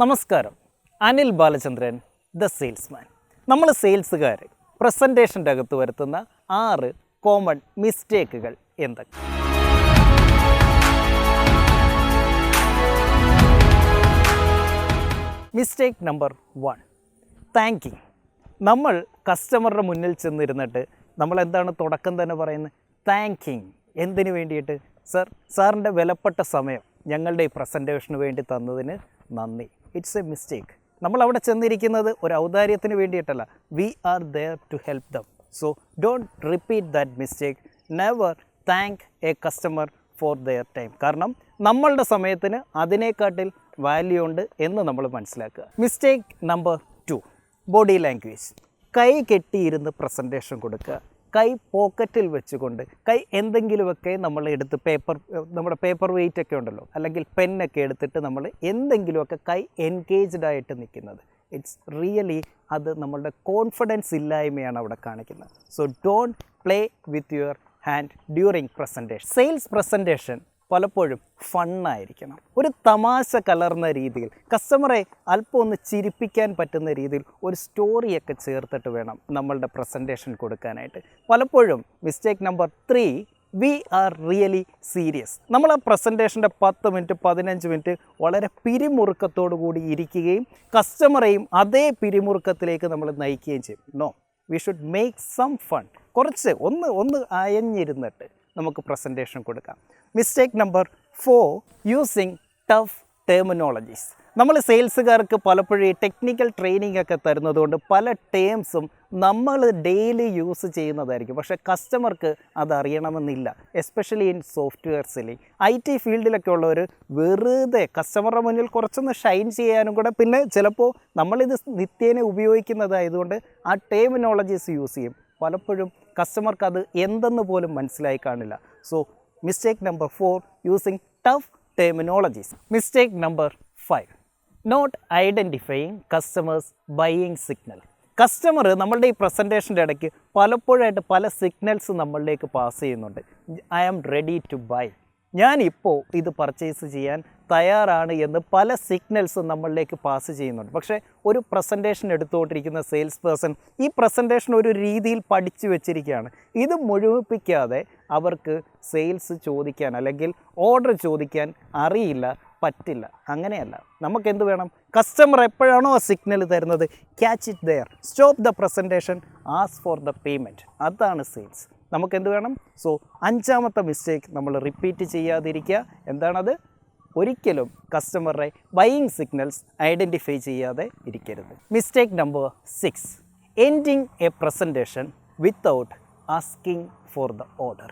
നമസ്കാരം. Anil Balachandran, the salesman. നമ്മൾ സെയിൽസുകാർ പ്രസൻറ്റേഷൻ്റെ അകത്ത് വരുത്തുന്ന 6 കോമൺ മിസ്റ്റേക്കുകൾ എന്തൊക്കെ? Mistake number 1, thanking. നമ്മൾ കസ്റ്റമറുടെ മുന്നിൽ ചെന്നിരുന്നിട്ട് നമ്മൾ എന്താണ് തുടക്കം തന്നെ പറയുന്നത്? താങ്കിങ്. എന്തിനു വേണ്ടിയിട്ട്? സാറിൻ്റെ വിലപ്പെട്ട സമയം ഞങ്ങളുടെ ഈ പ്രസൻറ്റേഷന് വേണ്ടി തന്നതിന് നന്ദി. It's a mistake. നമ്മൾ അവിടെ ചെന്നിരിക്കുന്നത് ഒരു ഔദാര്യത്തിന് വേണ്ടിയിട്ടല്ല. We are there to help them. So don't repeat that mistake. Never thank a customer for their time. കാരണം നമ്മളുടെ സമയത്തിന് അതിനേക്കാട്ടിൽ വാല്യൂ ഉണ്ട് എന്ന് നമ്മൾ മനസ്സിലാക്കുക. Mistake number 2, body language. കൈ കെട്ടിയിരുന്ന് പ്രസൻറ്റേഷൻ കൊടുക്കുക. കൈ പോക്കറ്റിൽ വെച്ചുകൊണ്ട് കൈ എന്തെങ്കിലുമൊക്കെ നമ്മൾ എടുത്ത് നമ്മുടെ പേപ്പർ വെയിറ്റ് ഒക്കെ ഉണ്ടല്ലോ, അല്ലെങ്കിൽ പെന്നൊക്കെ എടുത്തിട്ട് നമ്മൾ എന്തെങ്കിലുമൊക്കെ കൈ എൻഗേജ്ഡ് ആയിട്ട് നിൽക്കുന്നത്, ഇറ്റ്സ് റിയലി അത് നമ്മളുടെ കോൺഫിഡൻസ് ഇല്ലായ്മയാണ് അവിടെ കാണിക്കുന്നത്. So don't play with your hand during presentation. Sales presentation പലപ്പോഴും ഫണ്ണായിരിക്കണം. ഒരു തമാശ കലർന്ന രീതിയിൽ, കസ്റ്റമറെ അല്പം ഒന്ന് ചിരിപ്പിക്കാൻ പറ്റുന്ന രീതിയിൽ ഒരു സ്റ്റോറിയൊക്കെ ചേർത്തിട്ട് വേണം നമ്മളുടെ പ്രസൻറ്റേഷൻ കൊടുക്കാനായിട്ട്. പലപ്പോഴും mistake number 3, we are really serious. നമ്മൾ ആ പ്രസൻറ്റേഷൻ്റെ 10 മിനിറ്റ് 15 മിനിറ്റ് വളരെ പിരിമുറുക്കത്തോടു കൂടി ഇരിക്കുകയും കസ്റ്റമറെയും അതേ പിരിമുറുക്കത്തിലേക്ക് നമ്മൾ നയിക്കുകയും ചെയ്യും. No, we should make some fun. കുറച്ച് ഒന്ന് അയഞ്ഞിരുന്നിട്ട് നമുക്ക് പ്രസൻറ്റേഷൻ കൊടുക്കാം. Mistake number 4, using tough terminologies. നമ്മൾ സെയിൽസുകാർക്ക് പലപ്പോഴും ഈ ടെക്നിക്കൽ ട്രെയിനിങ് ഒക്കെ തരുന്നതുകൊണ്ട് പല ടേംസും നമ്മൾ ഡെയിലി യൂസ് ചെയ്യുന്നതായിരിക്കും. പക്ഷേ കസ്റ്റമർക്ക് അതറിയണമെന്നില്ല. Especially in software selling, IT ഫീൽഡിലൊക്കെ ഉള്ളവർ വെറുതെ കസ്റ്റമറുടെ മുന്നിൽ കുറച്ചൊന്ന് ഷൈൻ ചെയ്യാനും കൂടെ, പിന്നെ ചിലപ്പോൾ നമ്മളിത് നിത്യേന ഉപയോഗിക്കുന്നതായതുകൊണ്ട് ആ ടെർമിനോളജീസ് യൂസ് ചെയ്യും. പലപ്പോഴും കസ്റ്റമർക്ക് അത് എന്തെന്ന് പോലും മനസ്സിലായി കാണില്ല. So mistake number 4, using tough terminologies. Mistake number 5, not identifying customers buying signal. Customer നമ്മളുടെ ഈ പ്രസൻറ്റേഷൻ്റെ ഇടയ്ക്ക് പലപ്പോഴായിട്ട് പല സിഗ്നൽസ് നമ്മളിലേക്ക് പാസ് ചെയ്യുന്നുണ്ട്. I am ready to buy, ഞാനിപ്പോൾ ഇത് പർച്ചേസ് ചെയ്യാൻ തയ്യാറാണ് എന്ന് പല സിഗ്നൽസും നമ്മളിലേക്ക് പാസ് ചെയ്യുന്നുണ്ട്. പക്ഷേ ഒരു പ്രസൻറ്റേഷൻ എടുത്തുകൊണ്ടിരിക്കുന്ന സെയിൽസ് പേഴ്സൺ ഈ പ്രസൻറ്റേഷൻ ഒരു രീതിയിൽ പഠിച്ചു വെച്ചിരിക്കുകയാണ്. ഇത് മുഴുമിപ്പിക്കാതെ അവർക്ക് സെയിൽസ് ചോദിക്കാൻ അല്ലെങ്കിൽ ഓർഡർ ചോദിക്കാൻ അറിയില്ല, പറ്റില്ല. അങ്ങനെയല്ല. നമുക്കെന്ത് വേണം? കസ്റ്റമർ എപ്പോഴാണോ ആ സിഗ്നൽ തരുന്നത്, catch it there, stop the presentation, ask for the payment. അതാണ് സെയിൽസ്. നമുക്കെന്ത് വേണം? സോ 5ാമത്തെ മിസ്റ്റേക്ക് നമ്മൾ റിപ്പീറ്റ് ചെയ്യാതിരിക്കുക. എന്താണത്? ഒരിക്കലും കസ്റ്റമറുടെ ബൈയിങ് സിഗ്നൽസ് ഐഡൻറ്റിഫൈ ചെയ്യാതെ ഇരിക്കരുത്. Mistake number 6, ending a presentation without asking for the order.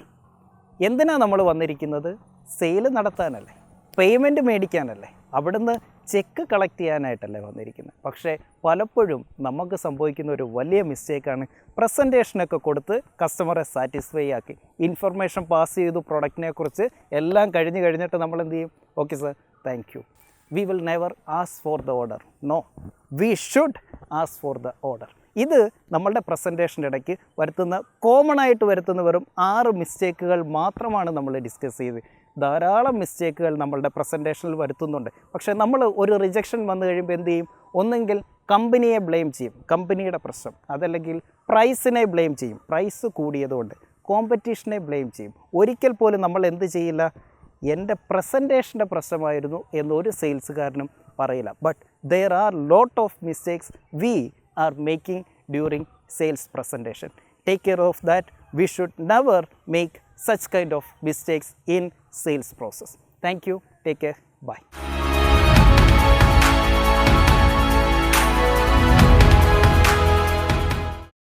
എന്തിനാണ് നമ്മൾ വന്നിരിക്കുന്നത്? സെയിൽ നടത്താനല്ലേ, പേയ്മെൻറ്റ് മേടിക്കാനല്ലേ, അവിടുന്ന് ചെക്ക് കളക്ട് ചെയ്യാനായിട്ടല്ലേ വന്നിരിക്കുന്നത്. പക്ഷേ പലപ്പോഴും നമുക്ക് സംഭവിക്കുന്ന ഒരു വലിയ മിസ്റ്റേക്കാണ്, പ്രസൻറ്റേഷനൊക്കെ കൊടുത്ത് കസ്റ്റമറെ സാറ്റിസ്ഫൈ ആക്കി ഇൻഫർമേഷൻ പാസ് ചെയ്തു, പ്രൊഡക്റ്റിനെ കുറിച്ച് എല്ലാം കഴിഞ്ഞിട്ട് നമ്മൾ എന്ത് ചെയ്യും? Okay sir, thank you, we will never ask for the order. No, we should ask for the order. ഇത് നമ്മളുടെ പ്രസൻറ്റേഷൻ്റെ ഇടയ്ക്ക് കോമൺ ആയിട്ട് വരുത്തുന്ന വെറും 6 മിസ്റ്റേക്കുകൾ മാത്രമാണ് നമ്മൾ ഡിസ്കസ് ചെയ്ത്. ധാരാളം മിസ്റ്റേക്കുകൾ നമ്മളുടെ പ്രസൻറ്റേഷനിൽ വരുത്തുന്നുണ്ട്. പക്ഷേ നമ്മൾ ഒരു റിജക്ഷൻ വന്നു കഴിയുമ്പോൾ എന്ത് ചെയ്യും? ഒന്നെങ്കിൽ കമ്പനിയെ ബ്ലെയിം ചെയ്യും, കമ്പനിയുടെ പ്രശ്നം, അതല്ലെങ്കിൽ പ്രൈസിനെ ബ്ലെയിം ചെയ്യും, പ്രൈസ് കൂടിയതുകൊണ്ട്, കോമ്പറ്റീഷനെ ബ്ലെയിം ചെയ്യും. ഒരിക്കൽ പോലും നമ്മൾ എന്ത് ചെയ്യില്ല, എൻ്റെ പ്രസൻറ്റേഷൻ്റെ പ്രശ്നമായിരുന്നു എന്നൊരു സെയിൽസുകാരനും പറയില്ല. But there are lot of mistakes we are making during sales presentation. Take care of that. We should never make such kind of mistakes in sales process. Thank you. Take care. Bye.